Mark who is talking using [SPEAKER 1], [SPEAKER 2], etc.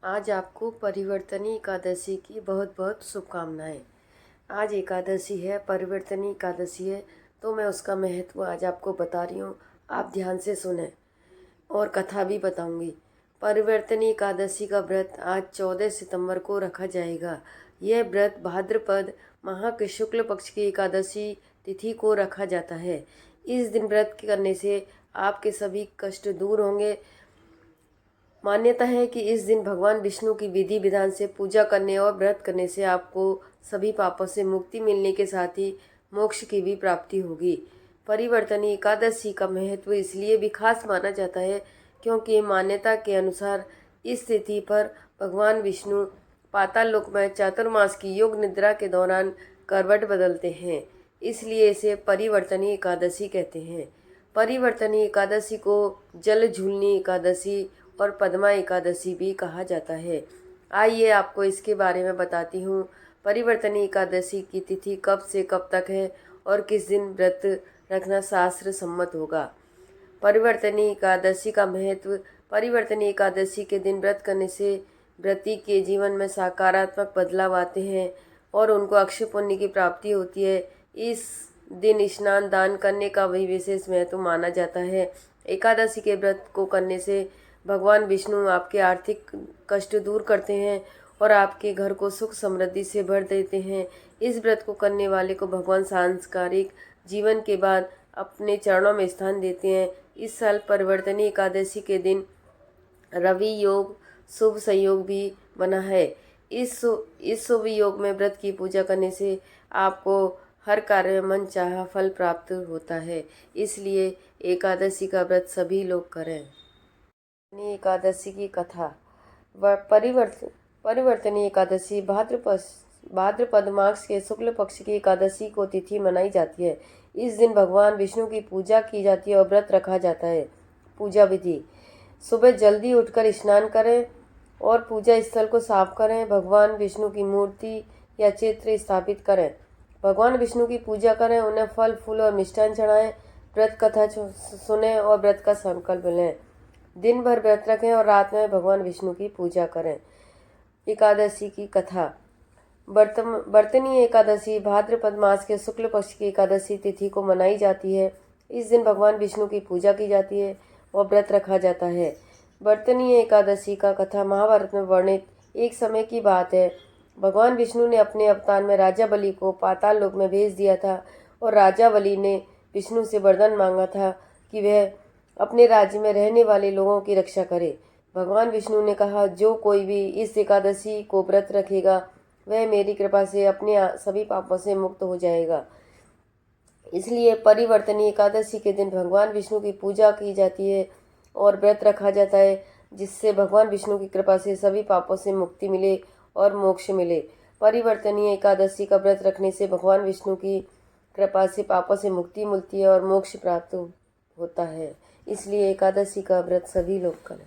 [SPEAKER 1] आज आपको परिवर्तनी एकादशी की बहुत बहुत शुभकामनाएं। आज एकादशी है, परिवर्तनी एकादशी है, तो मैं उसका महत्व आज आपको बता रही हूँ। आप ध्यान से सुने और कथा भी बताऊंगी। परिवर्तनी एकादशी का व्रत आज 14 सितंबर को रखा जाएगा। यह व्रत भाद्रपद माह के शुक्ल पक्ष की एकादशी तिथि को रखा जाता है। इस दिन व्रत करने से आपके सभी कष्ट दूर होंगे। मान्यता है कि इस दिन भगवान विष्णु की विधि विधान से पूजा करने और व्रत करने से आपको सभी पापों से मुक्ति मिलने के साथ ही मोक्ष की भी प्राप्ति होगी। परिवर्तनी एकादशी का महत्व इसलिए भी खास माना जाता है क्योंकि मान्यता के अनुसार इस तिथि पर भगवान विष्णु पाताल लोक में चातुर्मास की योग निद्रा के दौरान करवट बदलते हैं, इसलिए इसे परिवर्तनी एकादशी कहते हैं। परिवर्तनी एकादशी को जल झूलनी एकादशी और पद्मा एकादशी भी कहा जाता है। आइए आपको इसके बारे में बताती हूँ। परिवर्तनी एकादशी की तिथि कब से कब तक है और किस दिन व्रत रखना शास्त्र सम्मत होगा। परिवर्तनी एकादशी का महत्व। परिवर्तनी एकादशी के दिन व्रत करने से व्रती के जीवन में सकारात्मक बदलाव आते हैं और उनको अक्षय पुण्य की प्राप्ति होती है। इस दिन स्नान दान करने का भी विशेष महत्व माना जाता है। एकादशी के व्रत को करने से भगवान विष्णु आपके आर्थिक कष्ट दूर करते हैं और आपके घर को सुख समृद्धि से भर देते हैं। इस व्रत को करने वाले को भगवान सांसारिक जीवन के बाद अपने चरणों में स्थान देते हैं। इस साल परिवर्तनी एकादशी के दिन रवि योग शुभ संयोग भी बना है। इस शुभ योग में व्रत की पूजा करने से आपको हर कार्य में मन चाहा फल प्राप्त होता है, इसलिए एकादशी का व्रत सभी लोग करें। एकादशी की कथा। परिवर्तनी एकादशी भाद्रपद मास के शुक्ल पक्ष की एकादशी को तिथि मनाई जाती है। इस दिन भगवान विष्णु की पूजा की जाती है और व्रत रखा जाता है। पूजा विधि। सुबह जल्दी उठकर स्नान करें और पूजा स्थल को साफ करें। भगवान विष्णु की मूर्ति या चित्र स्थापित करें। भगवान विष्णु की पूजा करें, उन्हें फल फूल और मिष्ठान चढ़ाएं। व्रत कथा सुने और व्रत का संकल्प लें। दिन भर व्रत रखें और रात में भगवान विष्णु की पूजा करें। एकादशी की कथा। वर्तनी एकादशी भाद्रपद मास के शुक्ल पक्ष की एकादशी तिथि को मनाई जाती है। इस दिन भगवान विष्णु की पूजा की जाती है और व्रत रखा जाता है। वर्तनी एकादशी का कथा महाभारत में वर्णित एक समय की बात है। भगवान विष्णु ने अपने अवतार में राजा बलि को पाताल लोक में भेज दिया था और राजा बलि ने विष्णु से वरदान मांगा था कि वह अपने राज्य में रहने वाले लोगों की रक्षा करे। भगवान विष्णु ने कहा, जो कोई भी इस एकादशी को व्रत रखेगा वह मेरी कृपा से अपने सभी पापों से मुक्त हो जाएगा। इसलिए परिवर्तनी एकादशी के दिन भगवान विष्णु की पूजा की जाती है और व्रत रखा जाता है, जिससे भगवान विष्णु की कृपा से सभी पापों से मुक्ति मिले और मोक्ष मिले। परिवर्तनीय एकादशी का व्रत रखने से भगवान विष्णु की कृपा से पापों से मुक्ति मिलती है और मोक्ष प्राप्त होता है, इसलिए एकादशी का व्रत सभी लोग करें।